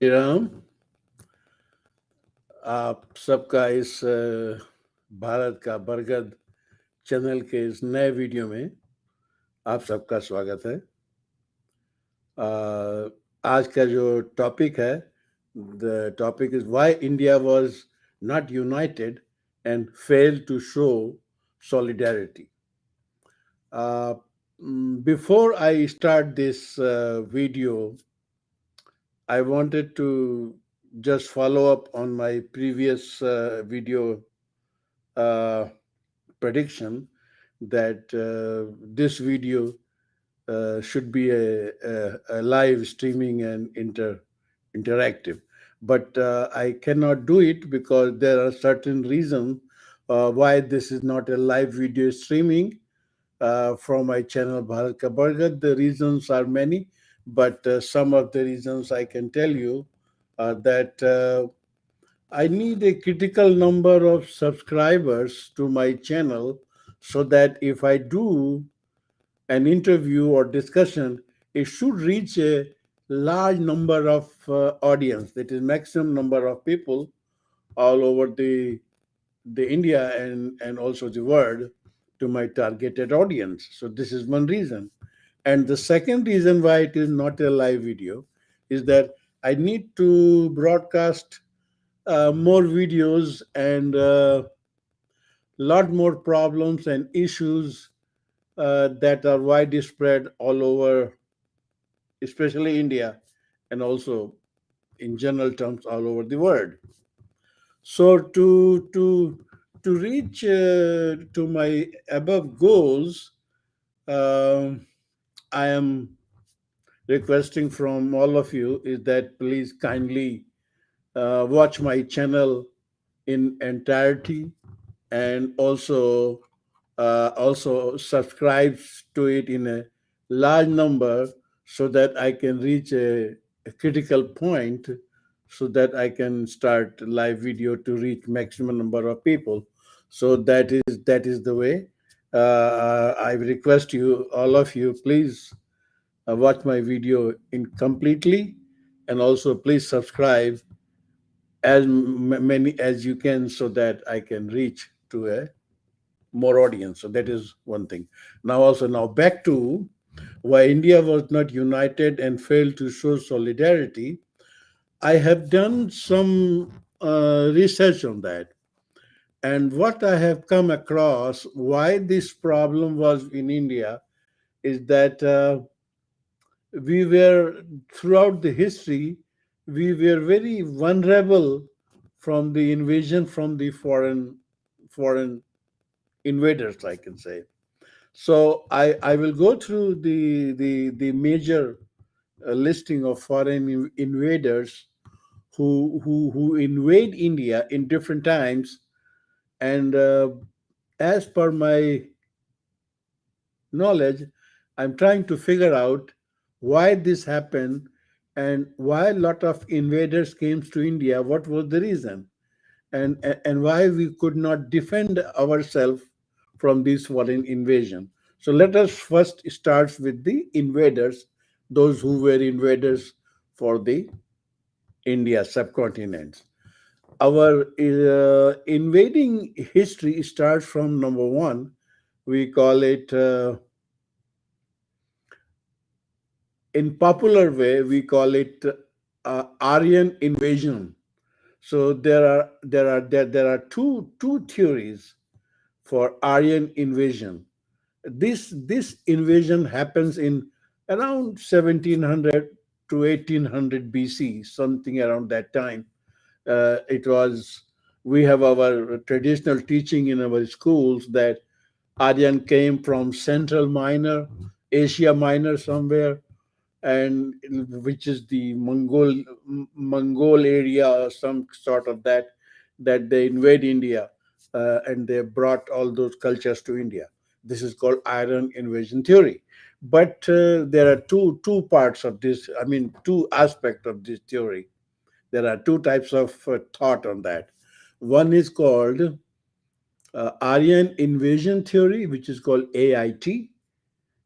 राम। आप सबका इस भारत का बरगद चैनल के इस नए वीडियो में आप सबका स्वागत है। आज का जो टॉपिक है, the topic is why India was not united and failed to show solidarity. Before I start this video, I wanted to just follow up on my previous video uh, prediction that this video should be a live streaming and interactive. But I cannot do it because there are certain reasons why this is not a live video streaming from my channel Bharat Ka Bargat. The reasons are many, but some of the reasons I can tell you are that I need a critical number of subscribers to my channel so that if I do an interview or discussion, it should reach a large number of audience, that is maximum number of people all over the India and also the world to my targeted audience. So this is one reason. And the second reason why it is not a live video is that I need to broadcast more videos and lot more problems and issues that are widespread all over, especially India, and also in general terms all over the world. So to reach to my above goals, um, I am requesting from all of you is that please kindly watch my channel in entirety and also subscribe to it in a large number so that I can reach a critical point so that I can start live video to reach maximum number of people. So that is the way. I request you, all of you, please watch my video in completely, and also please subscribe as many as you can so that I can reach to a more audience. So that is one thing. Now back to why India was not united and failed to show solidarity. I have done some research on that. And what I have come across, why this problem was in India, is that we were, throughout the history, we were very vulnerable from the invasion from the foreign invaders, I can say. So I will go through the major listing of foreign invaders who invade India in different times, and as per my knowledge, I'm trying to figure out why this happened and why a lot of invaders came to India. What was the reason? And why we could not defend ourselves from this foreign invasion. So let us first start with the invaders, those who were invaders for the India subcontinent. Our invading history starts from number one. We call it, in popular way, we call it Aryan invasion. So there are two theories for Aryan invasion. This invasion happens in around 1700 to 1800 BC, something around that time. It was We have our traditional teaching in our schools that Aryan came from Central Minor, Asia Minor somewhere, and which is the Mongol area or some sort of that they invade India, and they brought all those cultures to India. This is called Iron invasion theory. But there are two parts of this. I mean, two aspects of this theory. There are two types of thought on that. One is called Aryan invasion theory, which is called AIT,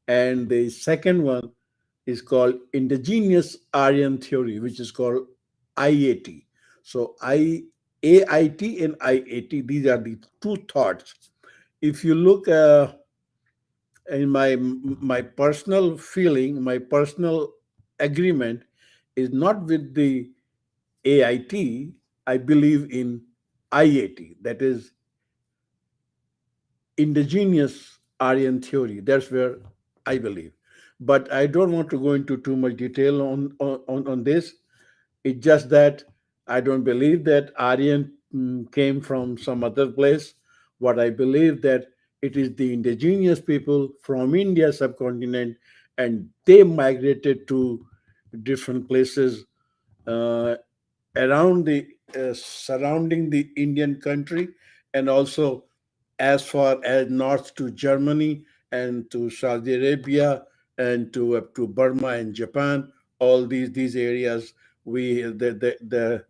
and the second one is called indigenous Aryan theory, which is called IAT. So AIT and IAT, these are the two thoughts. If you look in my personal feeling, my personal agreement is not with the AIT. I believe in IAT, that is indigenous Aryan theory. That's where I believe. But I don't want to go into too much detail on this. It's just that I don't believe that Aryan came from some other place. What I believe that it is the indigenous people from India subcontinent, and they migrated to different places uh, around the surrounding the Indian country, and also as far as north to Germany and to Saudi Arabia and to up to Burma and Japan. All these areas, we the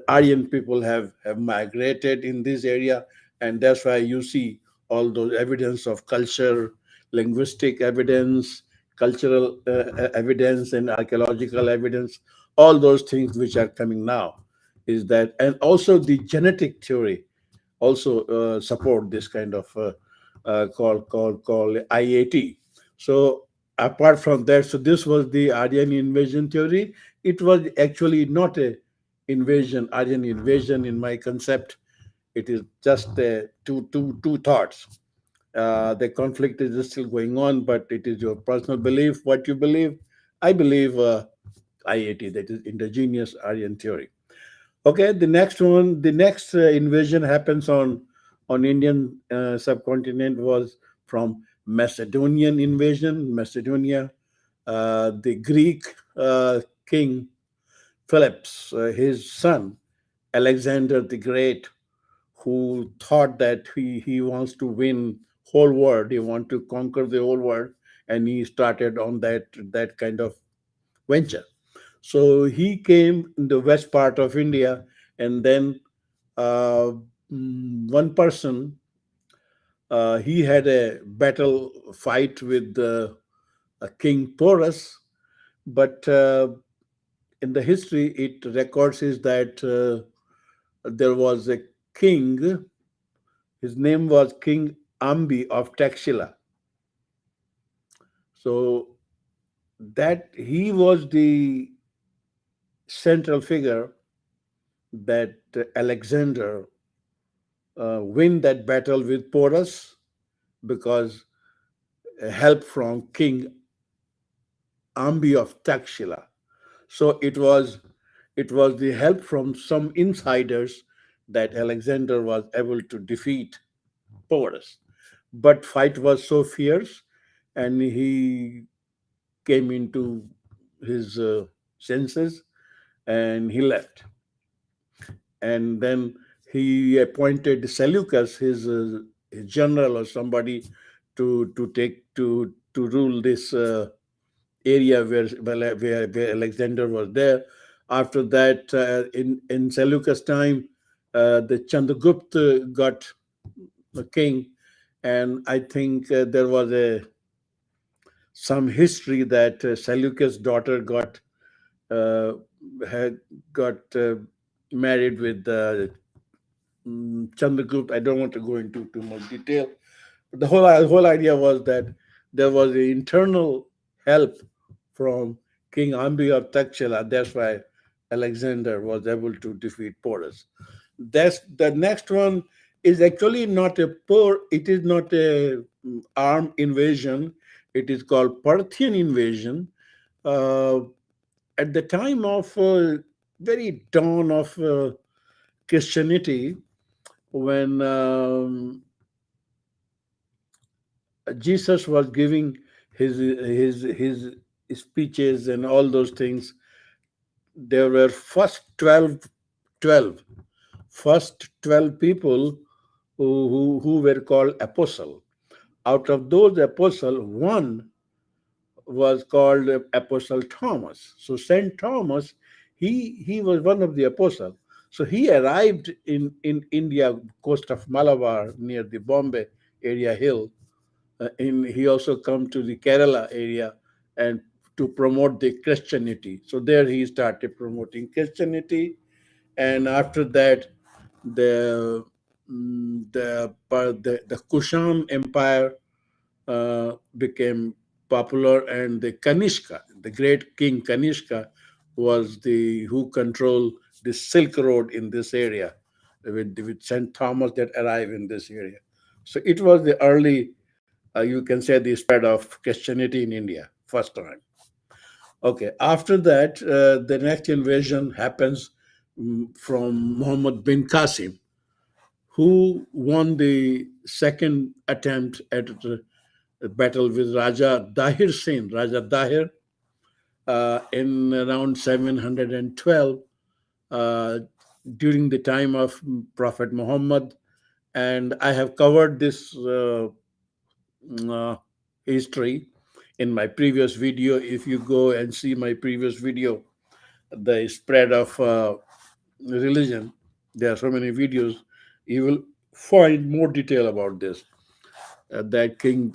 Aryan people have migrated in this area, and that's why you see all those evidence of culture, linguistic evidence, cultural evidence, and archaeological evidence. All those things which are coming now is that, and also the genetic theory also support this kind of call IAT. So apart from that, so this was the Aryan invasion theory. It was actually not a invasion, Aryan invasion in my concept. It is just two thoughts. The conflict is still going on, but it is your personal belief, what you believe. I believe IAT, that is indigenous Aryan theory. Okay, the next one, the next invasion happens on Indian subcontinent was from Macedonian invasion. Macedonia, the Greek king Philip's his son Alexander the Great, who thought that he wants to win whole world, he want to conquer the whole world, and he started on that kind of venture. So he came in the west part of India, and then uh, one person he had a battle fight with King Porus, but in the history it records is that there was a king. His name was King Ambi of Taxila. So that he was the central figure that Alexander win that battle with Porus, because help from King Ambi of Taxila. So it was the help from some insiders that Alexander was able to defeat Porus. But fight was so fierce, and he came into his senses, and he left. And then he appointed Seleucus, his general or somebody, to rule this area where Alexander was there. After that, in Seleucus time, the Chandragupta got the king, and I think there was a some history that Seleucus' daughter uh, had got married with Chandragupta. I don't want to go into too much detail. But the whole idea was that there was an internal help from King Ambi of Takshila. That's why Alexander was able to defeat Porus. That's the next one is actually not a poor. It is not a armed invasion. It is called Parthian invasion. Uh, at the time of very dawn of Christianity, when Jesus was giving his speeches and all those things, there were twelve, first 12 people who were called apostle. Out of those apostle, one was called Apostle Thomas. So Saint Thomas, he was one of the apostle. So he arrived in India, coast of Malabar, near the Bombay area hill. He also come to the Kerala area, and to promote the Christianity. So there he started promoting Christianity, and after that, the the Kushan Empire became popular, and the Kanishka, the great king Kanishka, was the who controlled the Silk Road in this area, with Saint Thomas that arrived in this area. So it was the early, you can say, the spread of Christianity in India, first time. Okay, after that, the next invasion happens from Muhammad bin Qasim, who won the second attempt at the battle with Raja Dahir Singh, Raja Dahir, in around 712, uh, during the time of Prophet Muhammad. And I have covered this uh, history in my previous video. If you go and see my previous video, the spread of religion, there are so many videos, you will find more detail about this. That King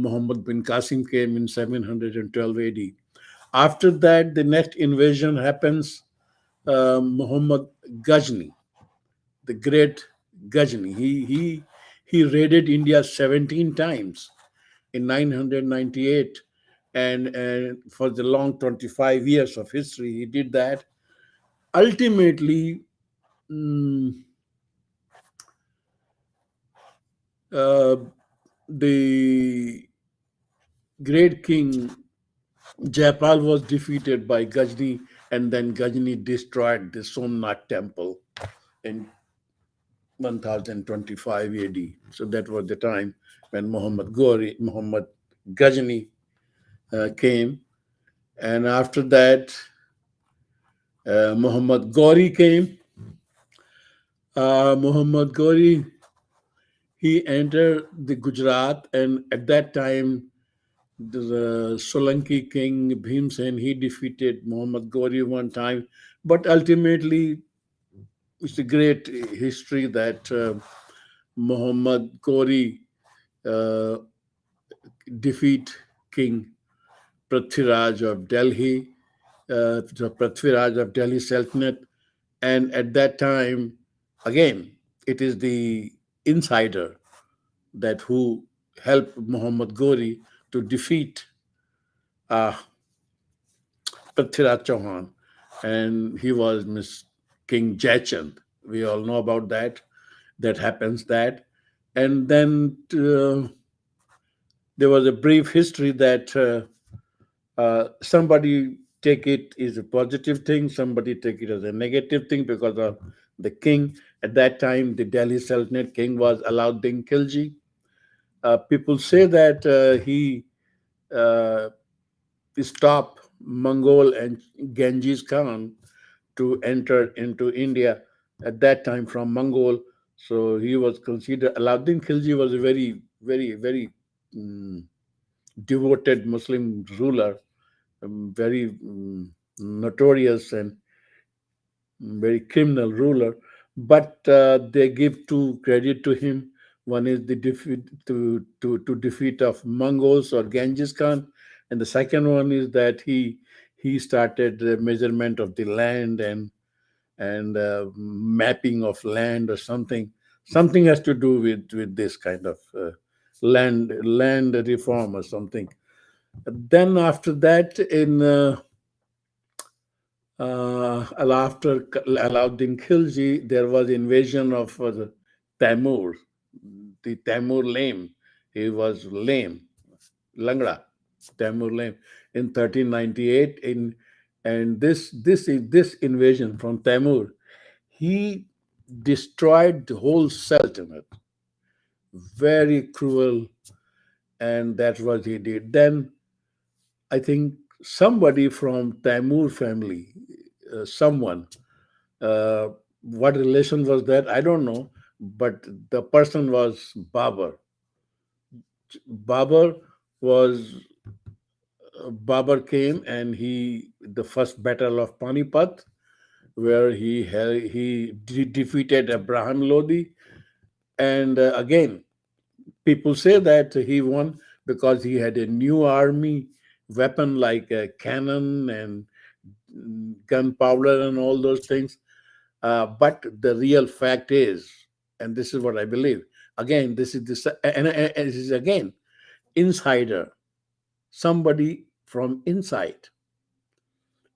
Muhammad bin Qasim came in 712 AD. After that, the next invasion happens. Muhammad Ghazni, the great Ghazni, he raided India 17 times in 998, and for the long 25 years of history, he did that. Ultimately, mm, uh, the great king Jaipal was defeated by Ghazni, and then Ghazni destroyed the Somnath temple in 1025 AD. So that was the time when Muhammad Ghazni came. And after that, Muhammad Gauri came. Muhammad Gauri, he entered the Gujarat, and at that time, the Solanki king Bhimsen, he defeated Muhammad Gauri one time, but ultimately it's a great history that Muhammad Gauri uh, defeat King Prithviraj of Delhi, the Prithviraj of Delhi Sultanate, and at that time, again, it is the insider that who helped Muhammad Gauri to defeat uh, Prithviraj Chauhan, and he was Miss King Jaichand. We all know about that. That happens that, and then there was a brief history that somebody take it as a positive thing, somebody take it as a negative thing because of the king. At that time, the Delhi Sultanate king was Alauddin Khilji. People say that he uh, stopped Mongol and Genghis Khan to enter into India at that time from Mongol. So he was considered, Alauddin Khilji was a very, very, very mm, devoted Muslim ruler, very notorious and very criminal ruler. But they give two credit to him. One is the defeat to defeat of Mongols or Genghis Khan, and the second one is that he started the measurement of the land and mapping of land or something. Something has to do with this kind of land reform or something. Then after that, in after Alauddin Khilji, there was invasion of the Taimur, the Taimur lame. He was lame, Langra, Taimur lame, in 1398. And this invasion from Taimur, he destroyed the whole Sultanate. Very cruel, and that's what he did. Then I think somebody from Taimur family, someone, uh, what relation was that? I don't know, but the person was Babur. Babur was Babur came, and the first battle of Panipat, where he defeated Abraham Lodi, and again people say that he won because he had a new army weapon like a cannon and gunpowder and all those things. But the real fact is, and this is what I believe. Again, this is this, and this is again insider. Somebody from inside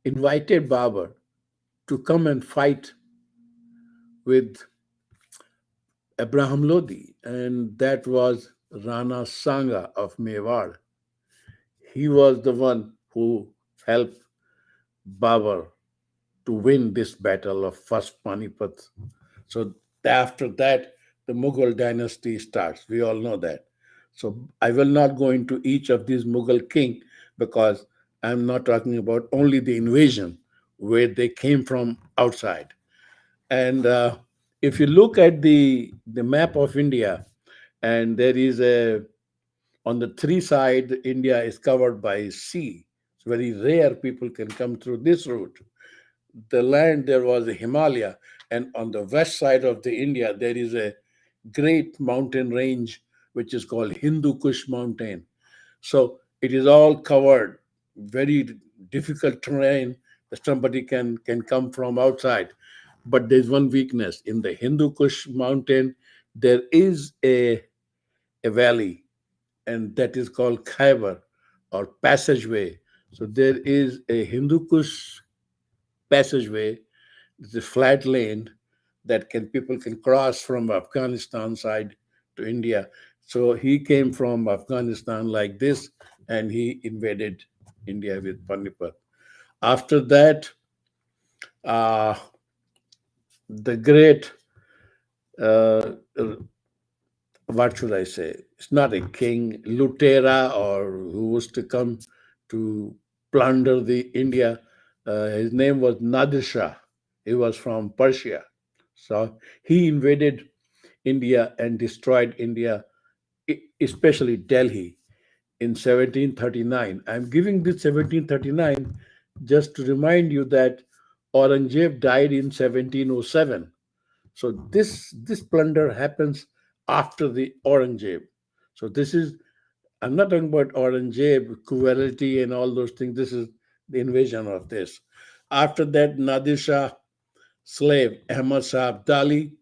invited Babur to come and fight with Abraham Lodi, and that was Rana Sanga of Mewar. He was the one who helped Babur to win this battle of first Panipat. So after that, the Mughal dynasty starts. We all know that. So I will not go into each of these Mughal king because I'm not talking about only the invasion where they came from outside. And if you look at the map of India, and there is a on the three side, India is covered by sea. It's very rare people can come through this route. The land there was a Himalaya, and on the west side of the India there is a great mountain range which is called Hindu Kush Mountain. So it is all covered, very difficult terrain that somebody can come from outside. But there's one weakness in the Hindu Kush Mountain. There is a valley, and that is called Khyber or passageway. So there is a Hindu Kush passageway. It's a flat land that can people can cross from Afghanistan side to India. So he came from Afghanistan like this, and he invaded India with Panipat. After that, uh, the great uh, what should I say? It's not a king, Lutera, or who was to come to plunder the India. His name was Nadir Shah. He was from Persia. So he invaded India and destroyed India, especially Delhi in 1739. I'm giving this 1739 just to remind you that Aurangzeb died in 1707. So this plunder happens after the Aurangzeb. So this is I'm not talking about Aurangzeb, cruelty and all those things. This is the invasion of this. After that, Nadir Shah slave Ahmad Shah Abdali,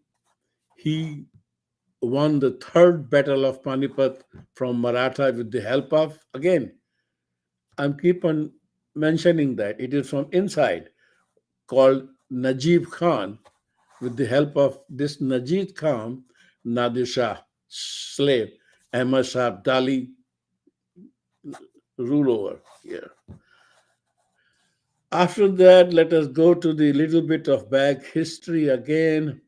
he won the third battle of Panipat from Maratha with the help of again. I'm keep on mentioning that it is from inside called Najib Khan. With the help of this Najib Khan, Nadir Shah slave Ahmad Shah Abdali rule over here. After that, let us go to the little bit of back history again.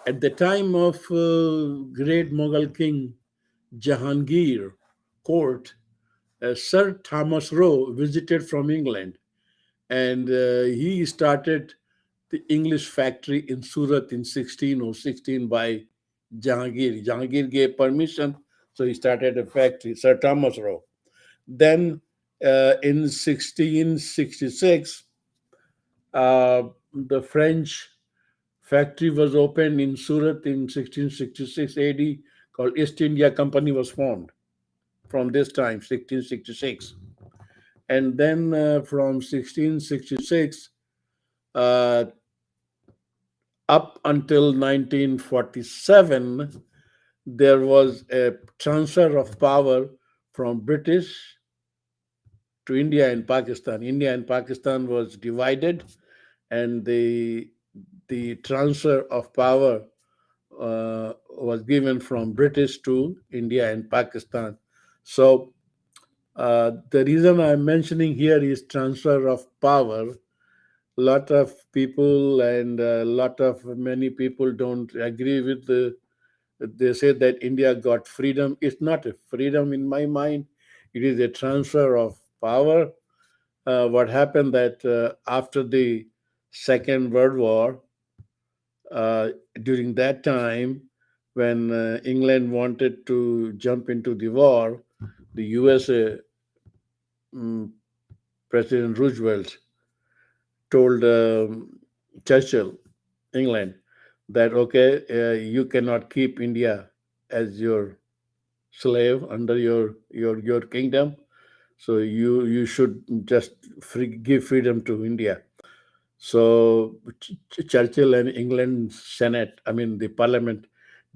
At the time of great Mughal king Jahangir court, Sir Thomas Roe visited from England, and he started the English factory in Surat in 1616 by Jahangir. Jahangir gave permission, so he started a factory, Sir Thomas Roe. Then in 1666, the French factory was opened in Surat in 1666 AD, called East India Company was formed from this time, 1666. And then from 1666 uh, up until 1947, there was a transfer of power from British to India and Pakistan. India and Pakistan was divided, and the transfer of power was given from British to India and Pakistan. So the reason I'm mentioning here is transfer of power. Lot of people and a lot of many people don't agree with they say that India got freedom. It's not a freedom in my mind. It is a transfer of power. What happened that after the Second World War, uh, during that time, when England wanted to jump into the war, the USA President Roosevelt told Churchill, England, that okay, you cannot keep India as your slave under your kingdom. So you should just give freedom to India. So Churchill and England Senate, I mean the Parliament,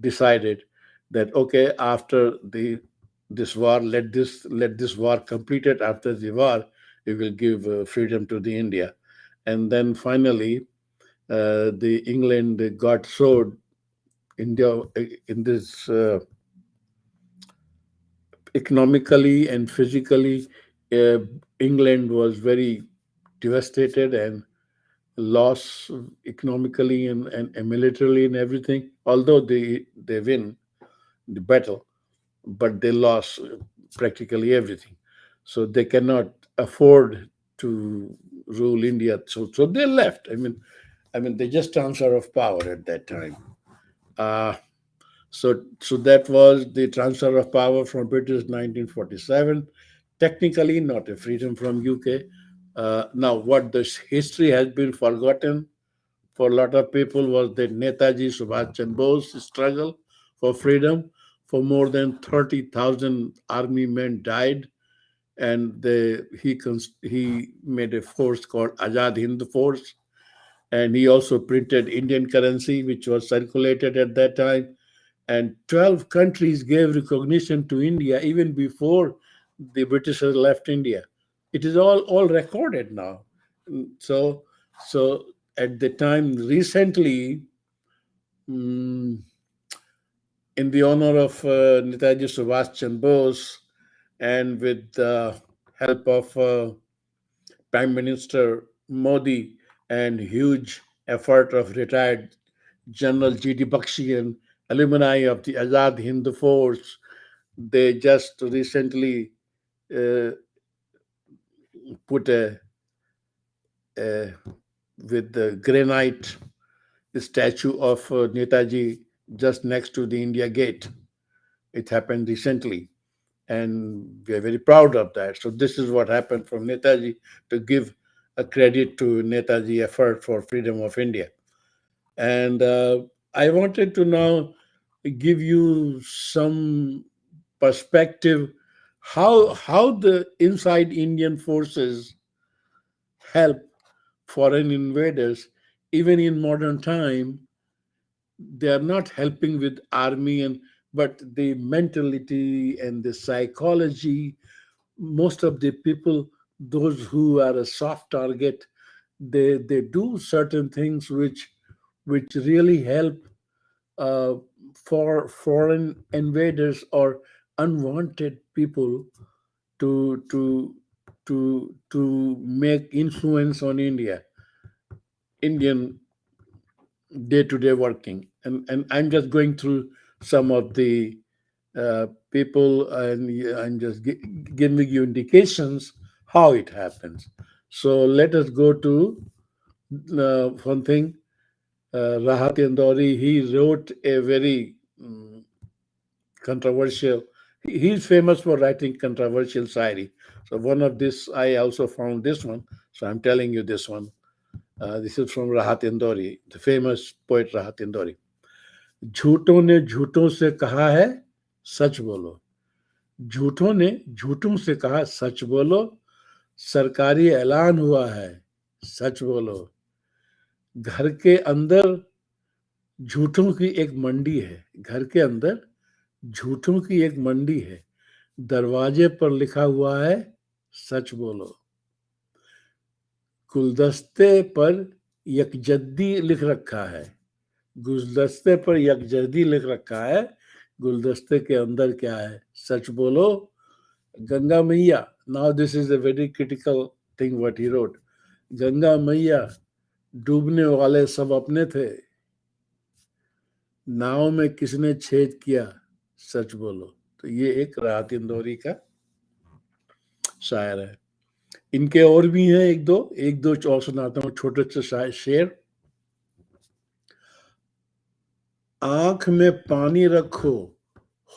decided that okay, after the this war, let this war completed. After the war, we will give freedom to the India, and then finally, the England got showed India in this economically and physically. Uh, England was very devastated and loss economically and militarily and everything. Although they win the battle, but they lost practically everything. So they cannot afford to rule India. So they left. I mean they just transfer of power at that time. Uh, so that was the transfer of power from British 1947. Technically, not a freedom from UK. Now, what this history has been forgotten for a lot of people was that Netaji Subhash Chandra Bose struggle for freedom. For more than 30,000 army men died, and he made a force called Azad Hind Force, and he also printed Indian currency, which was circulated at that time. And 12 countries gave recognition to India even before the Britishers left India. It is all recorded now. So at the time recently, mm, in the honor of Netaji Subhash Chandra Bose, and with the help of Prime Minister Modi and huge effort of retired General G.D. Bakshi and alumni of the Azad Hind Force, they just recently uh, put a with the granite statue of Netaji just next to the India Gate. It happened recently, and we are very proud of that. So this is what happened from Netaji, to give a credit to Netaji effort for freedom of India. And I wanted to now give you some perspective how the inside Indian forces help foreign invaders. Even in modern time, they are not helping with army, and but the mentality and the psychology. Most of the people, those who are a soft target, they do certain things which really help uh, for foreign invaders or unwanted people to to make influence on Indian day-to-day working. And I'm just going through some of the people, and I'm just giving you indications how it happens. So let us go to one thing. Rahat Indori, he wrote a very controversial. He's famous for writing controversial shairi. So one of this, I also found this one. So I'm telling you this one. This is from Rahat Indori, the famous poet Rahat Indori. झूठों ने झूठों से कहा है सच बोलो. झूठों ने झूठों से कहा सच बोलो. सरकारी ऐलान हुआ है सच बोलो. घर के अंदर झूठों की एक मंडी है. घर के अंदर झूठों की एक मंडी है. दरवाजे पर लिखा हुआ है सच बोलो. गुलदस्ते पर यकजद्दी लिख रखा है. गुलदस्ते पर यकजहती लिख रखा है. गुलदस्ते के अंदर क्या है सच बोलो. गंगा मैया. Now this is a very critical thing what he wrote. Ganga मैया डूबने वाले सब अपने थे. नाव में किसने छेद किया सच बोलो. तो ये एक राहत इंदौरी का शायर है. इनके और भी हैं एक दो और सुनाता हूँ छोटे से शेर. आंख में पानी रखो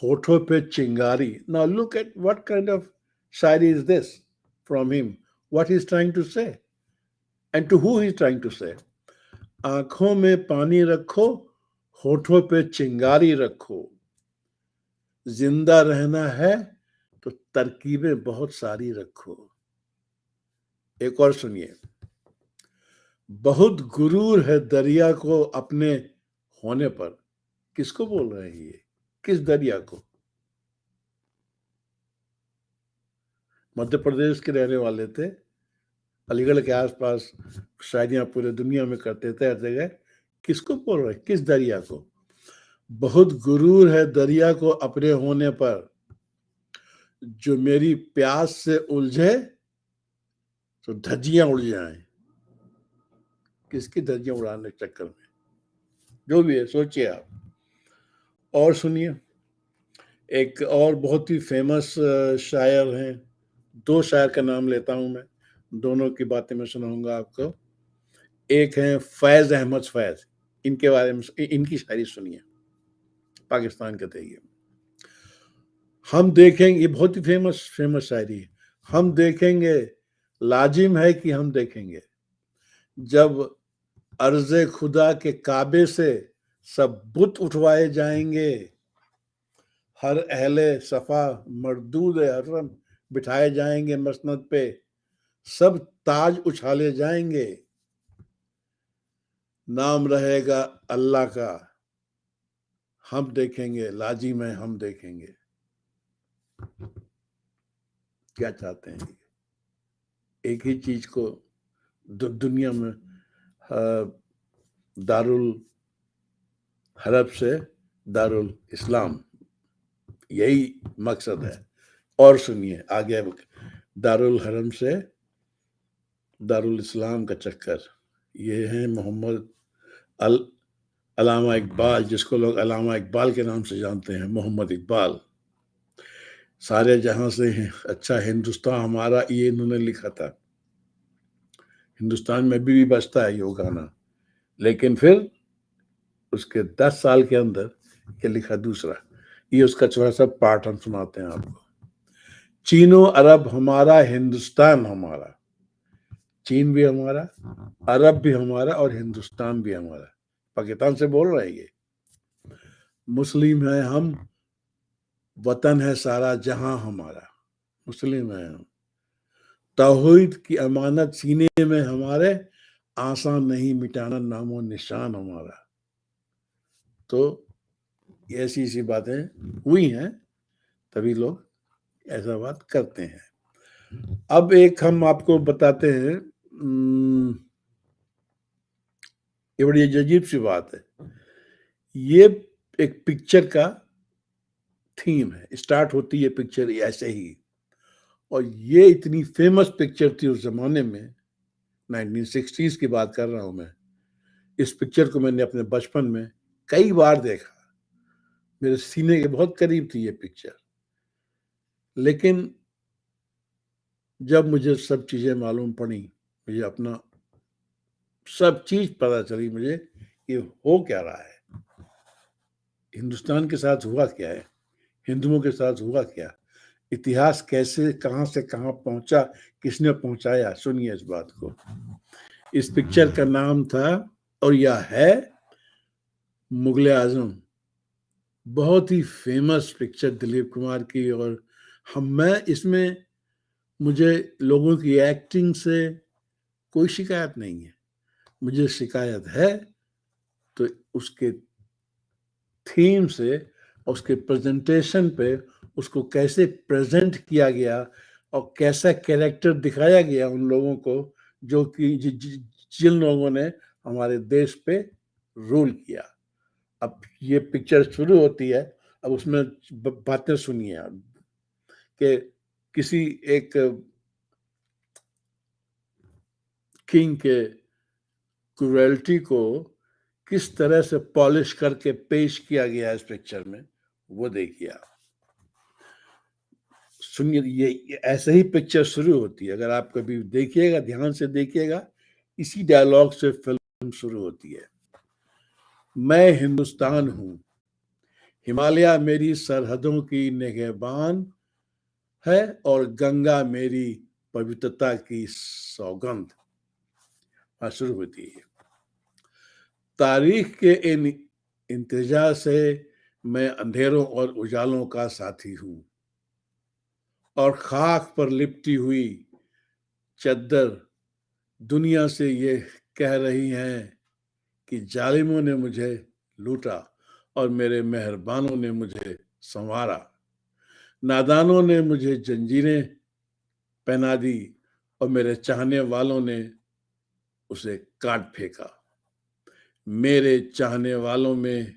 होठों पे चिंगारी. Now look at what kind of shairi is this from him. What he's trying to say and to who he's trying to say. आंखों में पानी रखो होठों पे चिंगारी रखो. जिंदा रहना है तो तरकीबें बहुत सारी रखो। एक और सुनिए, बहुत गुरूर है दरिया को अपने होने पर। किसको बोल रहे हैं ये? किस दरिया को? मध्य प्रदेश के रहने वाले थे, अलीगढ़ के आसपास शायरियां पूरे दुनिया में करते थे हर जगह। किसको बोल रहे हैं? किस दरिया को? बहुत गुरूर है दरिया को अपने होने पर, जो मेरी प्यास से उलझे तो धज्जियां उड़ जाएं। किसकी धज्जियां उड़ाने के चक्कर में? जो भी है, सोचिए आप। और सुनिए, एक और बहुत ही फेमस शायर हैं, दो शायर का नाम लेता हूं मैं, दोनों की बातें मैं सुनाऊंगा आपको। एक है फैज अहमद फैज, इनके बारे में इनकी शायरी सुनिए, पाकिस्तान के थे ये। हम देखेंगे, ये बहुत ही फेमस फेमस शायरी है। हम देखेंगे, लाजिम है कि हम देखेंगे, जब अर्ज़े खुदा के काबे से सब बुत उठवाए जाएंगे, हर अहले सफा मरदूद हरम बिठाए जाएंगे मसनद पे, सब ताज उछाले जाएंगे, नाम रहेगा अल्लाह का, हम देखेंगे, लाजिम है हम देखेंगे। क्या चाहते हैं? एक ही चीज को दुनिया में दारुल हरब से दारुल इस्लाम, यही मकसद है। और सुनिए आगे, दारुल हरम से दारुल इस्लाम का चक्कर। ये है मोहम्मद अलामा इकबाल, जिसको लोग अलामा इकबाल के नाम से जानते हैं, मोहम्मद इकबाल। सारे जहां से अच्छा हिंदुस्तान हमारा, ये इन्होंने लिखा था। हिंदुस्तान में भी बजता है ये गाना, लेकिन फिर उसके 10 साल के अंदर ये लिखा दूसरा। ये उसका थोड़ा सा पार्ट हम सुनाते हैं आपको। चीनो अरब हमारा, हिंदुस्तान हमारा। चीन भी हमारा, अरब भी हमारा और हिंदुस्तान भी हमारा। पाकिस्तान से बोल रहे हैं ये। मुस्लिम है हम, वतन है सारा जहां हमारा। मुस्लिम है हम, तौहीद की अमानत सीने में हमारे, आसान नहीं मिटाना नामो निशान हमारा। तो ऐसी ऐसी बातें हुई हैं, तभी लोग ऐसा बात करते हैं। अब एक हम आपको बताते हैं, ये बड़ी अजीब सी बात है। ये एक पिक्चर का थीम है, स्टार्ट होती है पिक्चर ऐसे ही, और ये इतनी फेमस पिक्चर थी उस जमाने में, 1960s की बात कर रहा हूं मैं। इस पिक्चर को मैंने अपने बचपन में कई बार देखा, मेरे सीने के बहुत करीब थी ये पिक्चर। लेकिन जब मुझे सब चीजें मालूम पड़ी, मुझे अपना सब चीज पता चली मुझे, ये हो क्या रहा है, हिंदुस्तान के साथ हुआ क्या है, हिंदुओं के साथ हुआ क्या, इतिहास कैसे कहां से कहां पहुंचा, किसने पहुंचाया। सुनिए इस बात को। इस पिक्चर का नाम था, और यह है, मुगले आजम। बहुत ही फेमस पिक्चर दिलीप कुमार की। और मैं इसमें, मुझे लोगों की एक्टिंग से कोई शिकायत नहीं है। मुझे शिकायत है तो उसके थीम से, उसके प्रेजेंटेशन पे, उसको कैसे प्रेजेंट किया गया और कैसा कैरेक्टर दिखाया गया उन लोगों को जो कि जिन लोगों ने हमारे देश पे रूल किया। अब ये पिक्चर शुरू होती है, अब उसमें बातें सुनिए आप, कि किसी एक किंग के क्रुएल्टी को किस तरह से पॉलिश करके पेश किया गया है इस पिक्चर में, वो देखिए आप। सुनिए, ये ऐसे ही पिक्चर शुरू होती है, अगर आप कभी देखिएगा, ध्यान से देखिएगा, इसी डायलॉग से फिल्म शुरू होती है। मैं हिंदुस्तान हूं, हिमालय मेरी सरहदों की निगहबान है, और गंगा मेरी पवित्रता की सौगंध। शुरू होती है। तारीख के इन इंतजार से मैं अंधेरों और उजालों का साथी हूं, और खाक पर लिपटी हुई चद्दर दुनिया से ये कह रही हैं कि जालिमों ने मुझे लूटा और मेरे मेहरबानों ने मुझे संवारा। नादानों ने मुझे जंजीरें पहना दी और मेरे चाहने वालों ने उसे काट फेंका। मेरे चाहने वालों में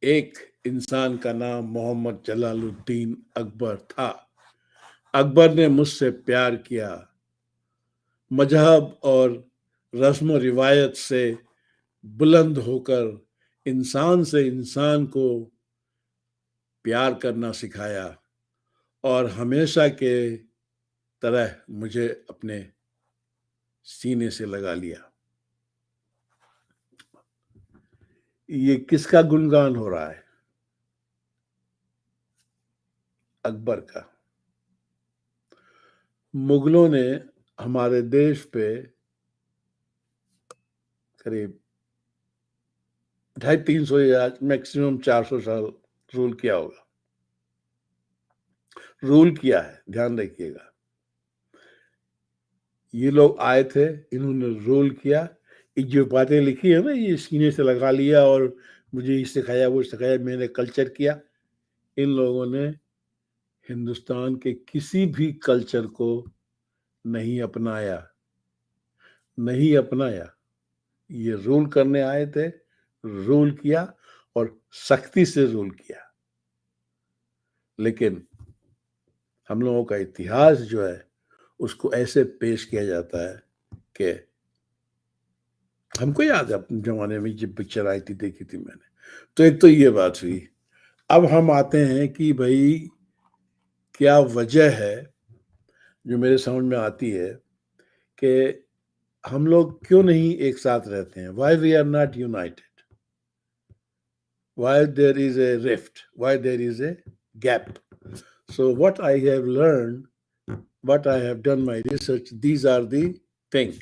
एक इंसान का नाम मोहम्मद जलालुद्दीन अकबर था। अकबर ने मुझसे प्यार किया। मजहब और रस्म रिवायत से बुलंद होकर इंसान से इंसान को प्यार करना सिखाया और हमेशा के तरह मुझे अपने सीने से लगा लिया। ये किसका गुणगान हो रहा है? अकबर का। मुगलों ने हमारे देश पे करीब 250-300 या मैक्सिमम 400 साल रूल किया होगा। रूल किया है, ध्यान रखिएगा। ये लोग आए थे, इन्होंने रूल किया। ये जो बातें लिखी है ना, ये सीने से लगा लिया और मुझे ये सिखाया वो सिखाया, मैंने कल्चर किया। इन लोगों ने हिंदुस्तान के किसी भी कल्चर को नहीं अपनाया, नहीं अपनाया। ये रूल करने आए थे, रूल किया और सख्ती से रूल किया। लेकिन हम लोगों का इतिहास जो है उसको ऐसे पेश किया जाता है कि हमको याद है अपने जमाने में जब पिक्चर आई थी, देखी थी मैंने। तो एक तो ये बात हुई। अब हम आते हैं कि भाई क्या वजह है जो मेरे समझ में आती है कि हम लोग क्यों नहीं एक साथ रहते हैं? Why we are not united, why there is a rift, why there is a gap. So what I have learn, what I have done my research, these are the things.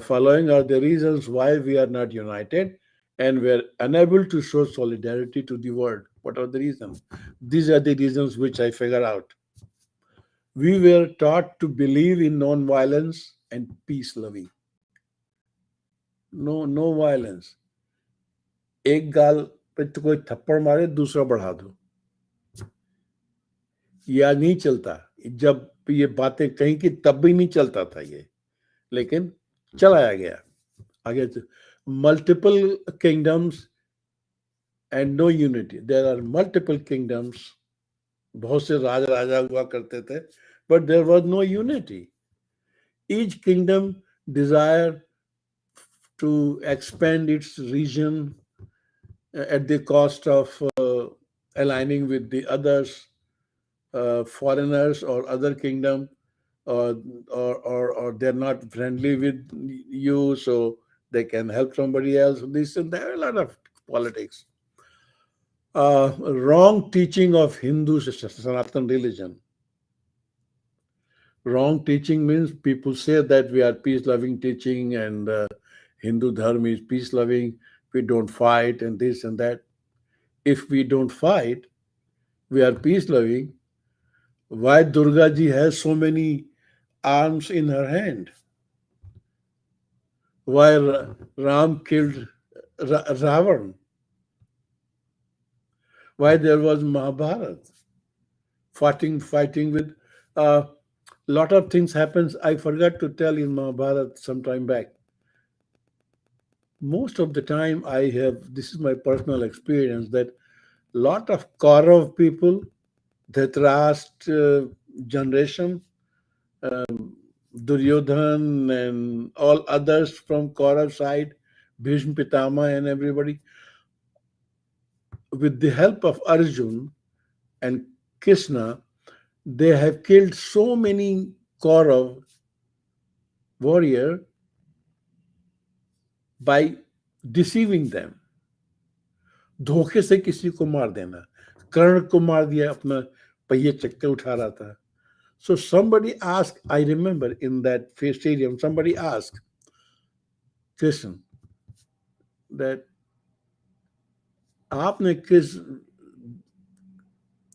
Following are the reasons why we are not united and we are unable to show solidarity to the world. What are the reasons? These are the reasons which I figure out. We were taught to believe in non-violence and peace loving. No violence. एक गाल पे तो कोई थप्पड़ मारे, दूसरा बढ़ा दो, या नहीं चलता। जब ये बातें कहीं की तब भी नहीं चलता था ये, लेकिन चलाया गया आगे। Multiple kingdoms and no unity. There are multiple kingdoms, बहुत से राजा हुआ करते थे, but there was no unity. Each kingdom desire to expand its region at the cost of aligning with the others, foreigners or other kingdom, or, or they're not friendly with you, so they can help somebody else. This and there are a lot of politics. Wrong teaching of Hindu Sanatan religion. Wrong teaching means people say that we are peace-loving teaching and Hindu dharma is peace-loving. We don't fight and this and that. If we don't fight, we are peace-loving. Why Durga ji has so many arms in her hand? Why Ram killed Ravan? Why there was Mahabharat? Fighting with a lot of things happens. I forgot to tell in Mahabharat some time back. Most of the time I have, this is my personal experience, that lot of Kaurav people, Dhritarashtra generation, Duryodhan and all others from Kaurav side, Bhishma Pitama and everybody, with the help of Arjun and Krishna, they have killed so many Kaurav warrior by deceiving them. धोखे से किसी को मार देना। कर्ण को मार दिया, अपना पहिए चक्कर उठा रहा था। So somebody asked, I remember in that stadium, somebody asked Krishna that आपने किस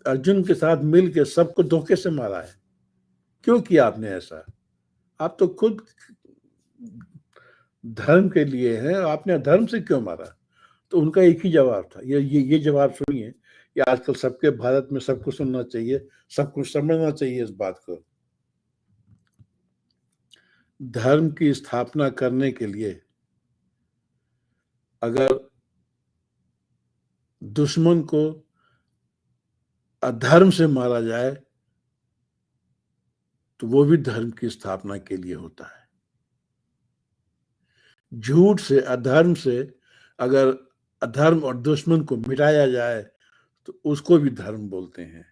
अर्जुन के साथ मिल के सबको धोखे से मारा है। क्यों किया आपने ऐसा? आप तो खुद धर्म के लिए हैं, आपने धर्म से क्यों मारा? तो उनका एक ही जवाब था, ये जवाब सुनिए, ये आजकल सबके भारत में सबको सुनना चाहिए, सबको समझना चाहिए इस बात को। धर्म की स्थापना करने के लिए अगर दुश्मन को अधर्म से मारा जाए तो वो भी धर्म की स्थापना के लिए होता है। झूठ से, अधर्म से अगर अधर्म और दुश्मन को मिटाया जाए तो उसको भी धर्म बोलते हैं।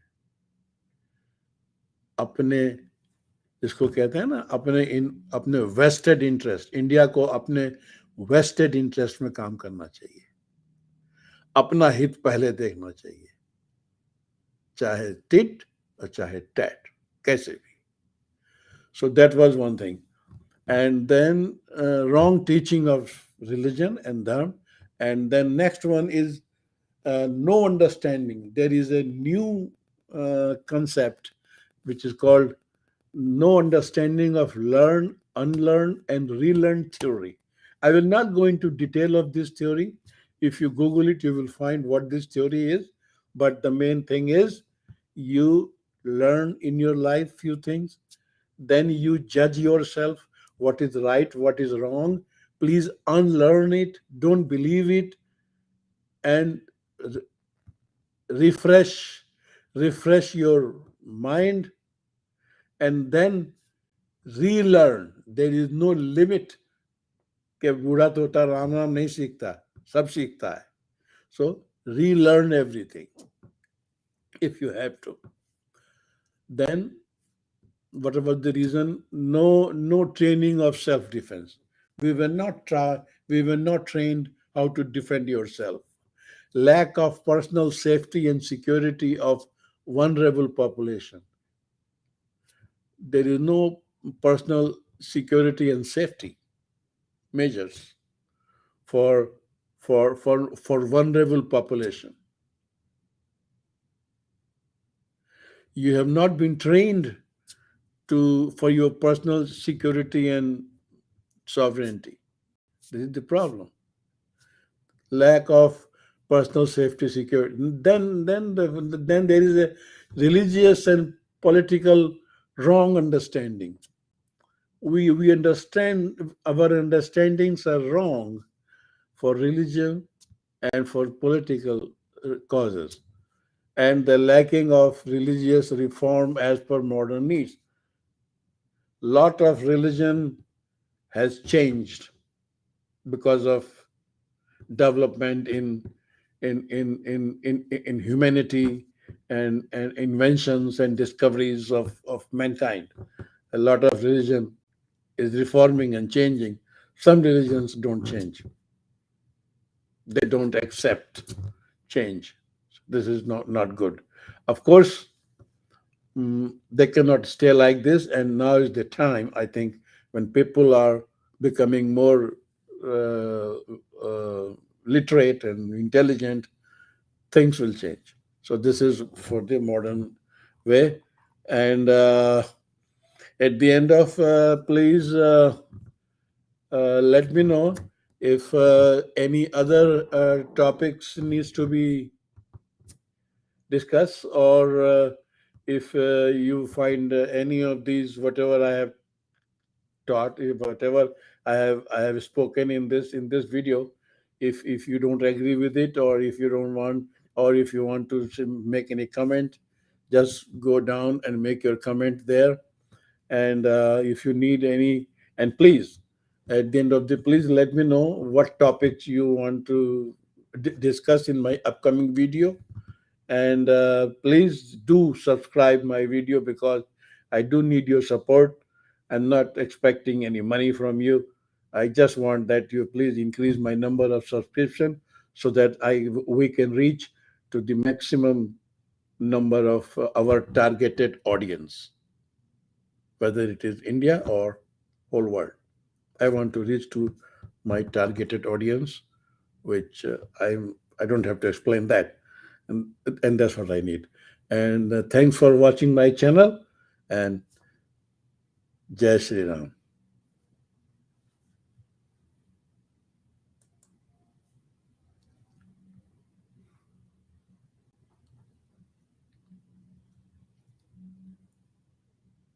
अपने, इसको कहते हैं ना, अपने वेस्टेड इंटरेस्ट, इंडिया को अपने वेस्टेड इंटरेस्ट में काम करना चाहिए, अपना हित पहले देखना चाहिए, चाहे टिट और चाहे टैट, कैसे भी। So that was one thing. And then wrong teaching of religion and dharma. And then next one is no understanding. There is a new concept which is called no understanding of learn, unlearn, and relearn theory. I will not go into detail of this theory. If you Google it, you will find what this theory is. But the main thing is you learn in your life few things, then you judge yourself what is right, what is wrong. Please unlearn it, don't believe it, and refresh refresh your mind, and then relearn. There is no limit कि बूढ़ा तोता राम राम नहीं सीखता, सब सीखता है. So relearn everything if you have to. Then whatever the reason, no training of self-defense. We were not trained how to defend yourself. Lack of personal safety and security of vulnerable population. There is no personal security and safety measures for for vulnerable population. You have not been trained to for your personal security and sovereignty. This is the problem. Lack of personal safety security. Then there is a religious and political wrong understanding. We understand, our understandings are wrong for religion and for political causes, and the lacking of religious reform as per modern needs. Lot of religion has changed because of development in humanity, and inventions and discoveries of mankind. A lot of religion is reforming and changing. Some religions don't change. They don't accept change. This is not good. Of course, they cannot stay like this, and now is the time, I think, when people are becoming more uh, uh, literate and intelligent, things will change. So this is for the modern way. And at the end of, please let me know if any other topics needs to be discussed, or if you find any of these, whatever I have taught, whatever I have spoken in this video, if you don't agree with it, or if you don't want, or if you want to make any comment, just go down and make your comment there. And if you need any, and please, at the end of the, please let me know what topics you want to discuss in my upcoming video. And please do subscribe my video, because I do need your support. I'm not expecting any money from you. I just want that you please increase my number of subscription, so that we can reach to the maximum number of our targeted audience, whether it is India or whole world. I want to reach to my targeted audience, which I don't have to explain that, and that's what I need. And thanks for watching my channel. And Jai Shri Ram.